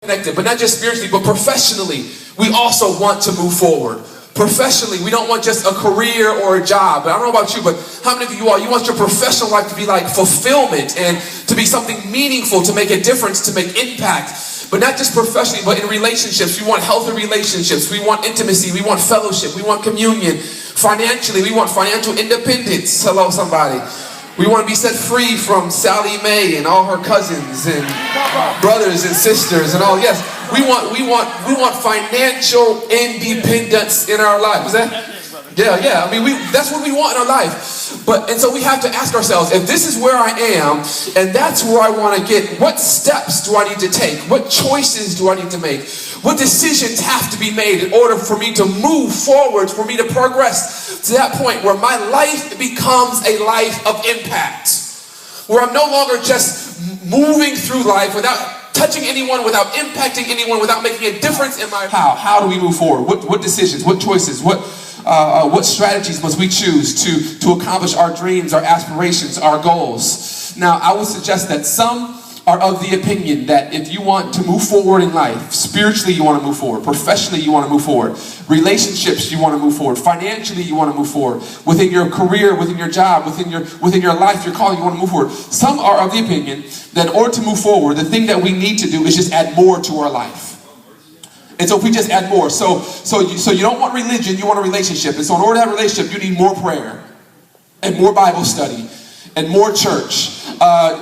connected, but not just spiritually, but professionally. We also want to move forward. Professionally, we don't want just a career or a job. But I don't know about you, but how many of you want your professional life to be like fulfillment and to be something meaningful, to make a difference, to make impact. But not just professionally, but in relationships. We want healthy relationships. We want intimacy. We want fellowship. We want communion. Financially, we want financial independence. Hello, somebody. We want to be set free from Sally Mae and all her cousins and brothers and sisters and all. Yes, we want financial independence in our life. Is that? Yeah. I mean, that's what we want in our life. And so we have to ask ourselves, if this is where I am and that's where I want to get, what steps do I need to take? What choices do I need to make? What decisions have to be made in order for me to move forward, for me to progress to that point where my life becomes a life of impact, where I'm no longer just moving through life without touching anyone, without impacting anyone, without making a difference in my... How do we move forward? What decisions, what choices, what strategies must we choose to accomplish our dreams, our aspirations, our goals? Now, I would suggest that some are of the opinion that if you want to move forward in life, spiritually you want to move forward, professionally you want to move forward, relationships you want to move forward, financially you want to move forward, within your career, within your job, within your life, your calling, you want to move forward. Some are of the opinion that in order to move forward, the thing that we need to do is just add more to our life. And so if we just add more, so you don't want religion, you want a relationship. And so in order to have a relationship, you need more prayer and more Bible study and more church.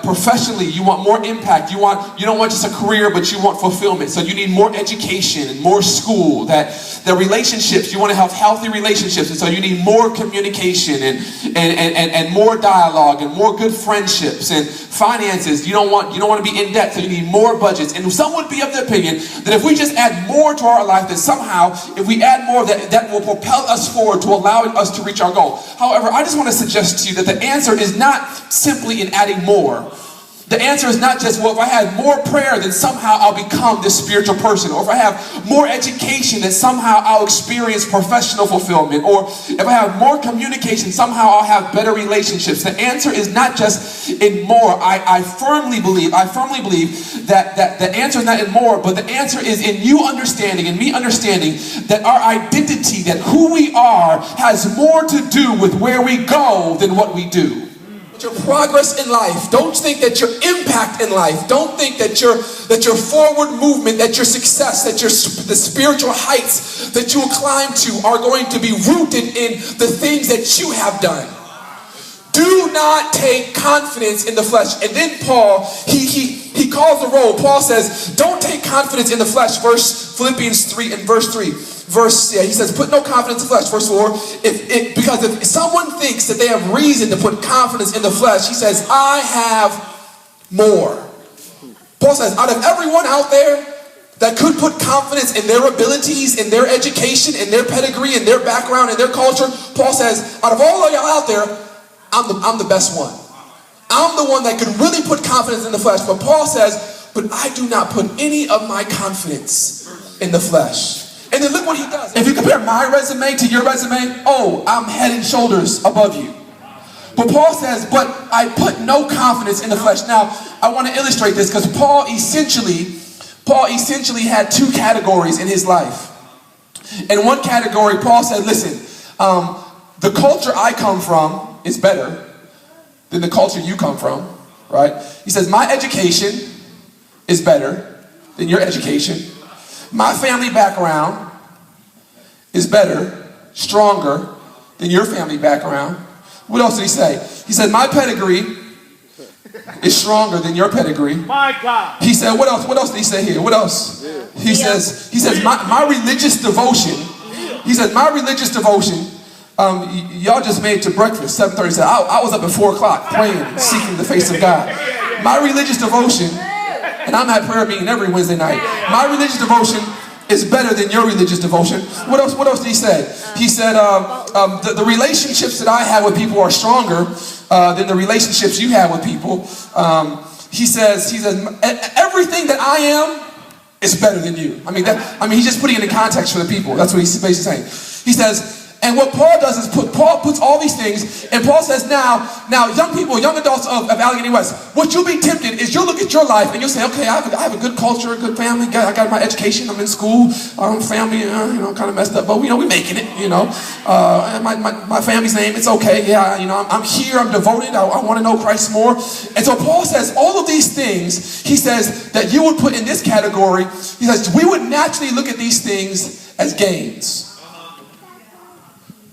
Professionally, you want more impact. You don't want just a career, but you want fulfillment. So you need more education and more school. The relationships, you want to have healthy relationships, and so you need more communication and more dialogue and more good friendships. And finances, you don't want to be in debt, so you need more budgets. And some would be of the opinion that if we just add more to our life, that somehow if we add more, that will propel us forward to allow us to reach our goal. However, I just want to suggest to you that the answer is not simply in adding more. The answer is not just, well, if I have more prayer, then somehow I'll become this spiritual person. Or if I have more education, then somehow I'll experience professional fulfillment. Or if I have more communication, somehow I'll have better relationships. The answer is not just in more. I firmly believe that the answer is not in more, but the answer is in you understanding and me understanding that our identity, that who we are, has more to do with where we go than what we do. Your progress in life, don't think that your impact in life, don't think that your forward movement, that your success, that the spiritual heights that you will climb to are going to be rooted in the things that you have done. Do not take confidence in the flesh. And then Paul, he calls the roll. Paul says, don't take confidence in the flesh. Philippians 3 and verse 3. He says, put no confidence in the flesh. Verse 4, because if someone thinks that they have reason to put confidence in the flesh, he says, I have more. Paul says, out of everyone out there that could put confidence in their abilities, in their education, in their pedigree, in their background, in their culture, Paul says, out of all of y'all out there, I'm the best one. I'm the one that could really put confidence in the flesh. But Paul says, but I do not put any of my confidence in the flesh. And then look what he does. If you compare my resume to your resume, I'm head and shoulders above you. But Paul says, but I put no confidence in the flesh. Now, I want to illustrate this because Paul essentially had two categories in his life. In one category, Paul said, listen, the culture I come from is better than the culture you come from, right? He says, my education is better than your education. My family background is better, stronger than your family background. What else did he say? He said, my pedigree is stronger than your pedigree. My God. He said, what else? What else did he say here? What else? He says, my religious devotion. He said, my religious devotion. Y'all just made it to breakfast, 7:30. He said, I was up at 4 o'clock praying, seeking the face of God. My religious devotion. And I'm at prayer meeting every Wednesday night. My religious devotion is better than your religious devotion. What else did he say? He said, the relationships that I have with people are stronger than the relationships you have with people. He says, everything that I am is better than you. I mean, he's just putting it in context for the people. That's what he's basically saying. He says, And what Paul does is Paul puts all these things, and Paul says now young people, young adults of Allegheny West, what you'll be tempted is you'll look at your life and you'll say, okay, I have a good culture, a good family, I got my education, I'm in school, our family, kind of messed up, but we're making it, my family's name, it's okay, yeah, I'm here, I'm devoted, I want to know Christ more. And so Paul says all of these things, he says that you would put in this category. He says we would naturally look at these things as gains.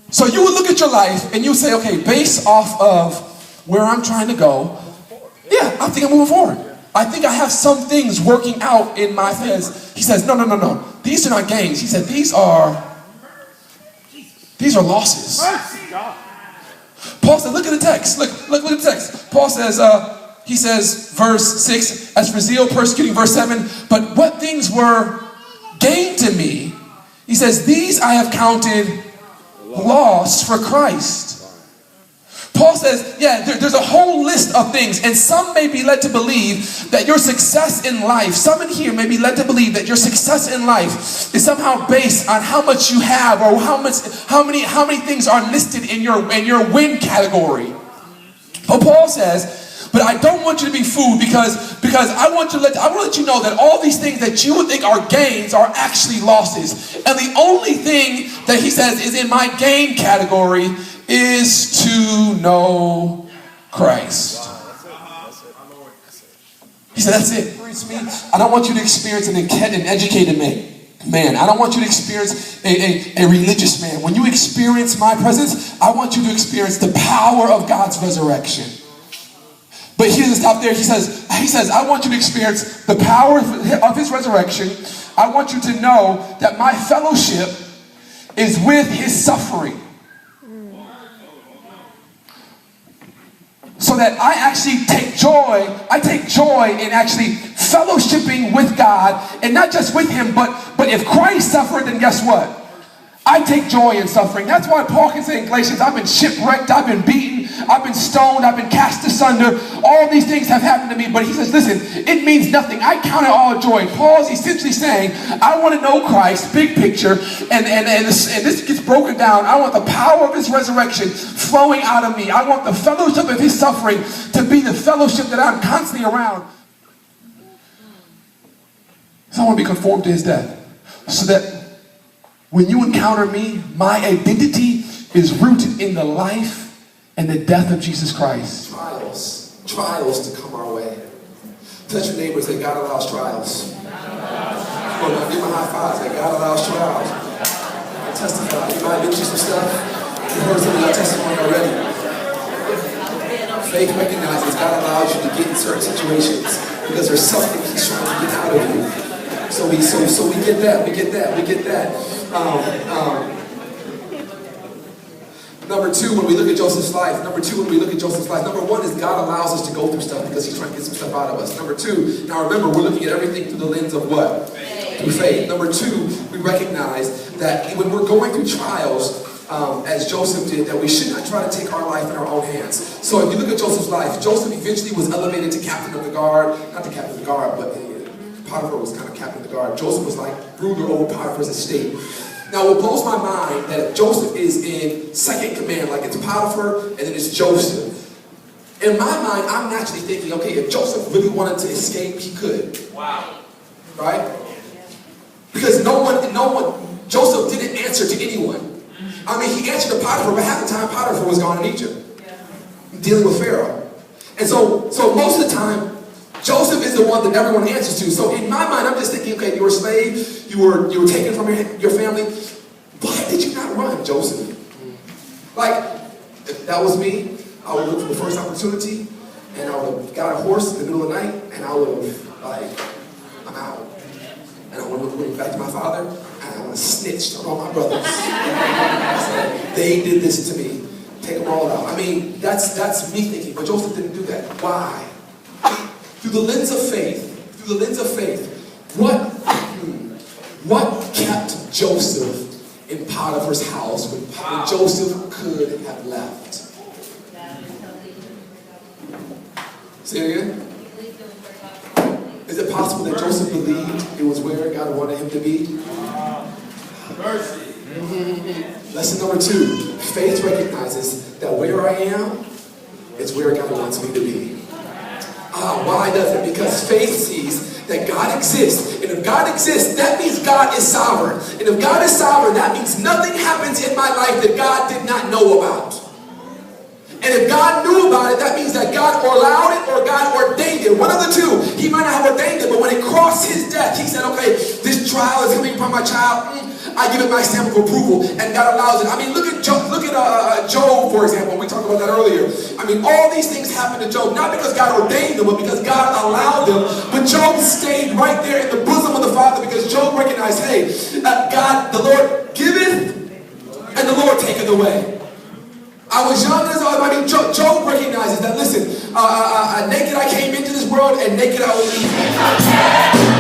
So you would look at your life and you would say, okay, based off of where I'm trying to go, yeah, I think I'm moving forward. I think I have some things working out in my face. He says, no. These are not gains. He said, these are losses. Paul said, look at the text. Look at the text. Paul says, he says, verse 6, as for zeal, persecuting, verse 7, but what things were gained to me, he says, these I have counted loss for Christ. Paul says, there's a whole list of things, and some may be led to believe that your success in life, some in here may be led to believe that your success in life is somehow based on how much you have, or how many things are listed in your win category. But Paul says, but I don't want you to be fooled, because I want to let you know that all these things that you would think are gains are actually losses. And the only thing that he says is in my gain category is to know Christ. He said, that's it. I don't want you to experience an educated man. I don't want you to experience a religious man. When you experience my presence, I want you to experience the power of God's resurrection. But he doesn't stop there. He says, I want you to experience the power of his resurrection. I want you to know that my fellowship is with his suffering. So that I actually take joy in actually fellowshipping with God, and not just with him, but if Christ suffered, then guess what? I take joy in suffering. That's why Paul can say in Galatians, I've been shipwrecked, I've been beaten, I've been stoned, I've been cast asunder. All these things have happened to me. But he says, listen, it means nothing. I count it all joy. Paul's essentially saying, I want to know Christ, big picture, and this gets broken down. I want the power of his resurrection flowing out of me. I want the fellowship of his suffering to be the fellowship that I'm constantly around. So I want to be conformed to his death, so that when you encounter me, my identity is rooted in the life and the death of Jesus Christ. Trials to come our way. Touch your neighbors, that God allows trials. Come on, now give them a high five, that God allows trials. I testify. You might have been through some stuff. You've heard some of your testimony already. Faith recognizes God allows you to get in certain situations because there's something he's trying to get out of you. So we get that. Number two, when we look at Joseph's life, number one is God allows us to go through stuff because he's trying to get some stuff out of us. Number two, now remember, we're looking at everything through the lens of what? Through faith. Number two, we recognize that when we're going through trials, as Joseph did, that we should not try to take our life in our own hands. So if you look at Joseph's life, Joseph eventually was elevated to captain of the guard, not the captain of the guard, but Potiphar was kind of captain of the guard. Joseph was like ruler over Potiphar's estate. Now what blows my mind that Joseph is in second command, like it's Potiphar and then it's Joseph. In my mind, I'm naturally thinking, okay, if Joseph really wanted to escape, he could. Wow. Right? Because no one, Joseph didn't answer to anyone. I mean, he answered to Potiphar, but half the time Potiphar was gone in Egypt, dealing with Pharaoh. And so most of the time, Joseph is the one that everyone answers to. So in my mind, I'm just thinking, okay, you were a slave, you were taken from your family. Why did you not run, Joseph? Like, if that was me, I would look for the first opportunity, and I would have got a horse in the middle of the night, and I would have, I'm out. And I would have went back to my father, and I would have snitched on all my brothers. They did this to me. Take them all out. I mean, that's me thinking, but Joseph didn't do that. Why? Through the lens of faith, what kept Joseph in Potiphar's house when Joseph could have left? Say it again. Is it possible that Joseph believed it was where God wanted him to be? Mercy. Lesson number 2, faith recognizes that where I am is where God wants me to be. Why does it? Because faith sees that God exists. And if God exists, that means God is sovereign. And if God is sovereign, that means nothing happens in my life that God did not know about. And if God knew about it, that means that God allowed it or God ordained it. One of the two. He might not have ordained it, but when it crossed his death, he said, okay, this trial is coming upon my child. I give it my stamp of approval, and God allows it. I mean, look at Job, for example. We talked about that earlier. I mean, all these things happened to Job, not because God ordained them, but because God allowed them. But Job stayed right there in the bosom of the Father because Job recognized, hey, God, the Lord giveth, and the Lord taketh away. I was young as I mean, Job recognizes that, listen, naked I came into this world, and naked I will leave.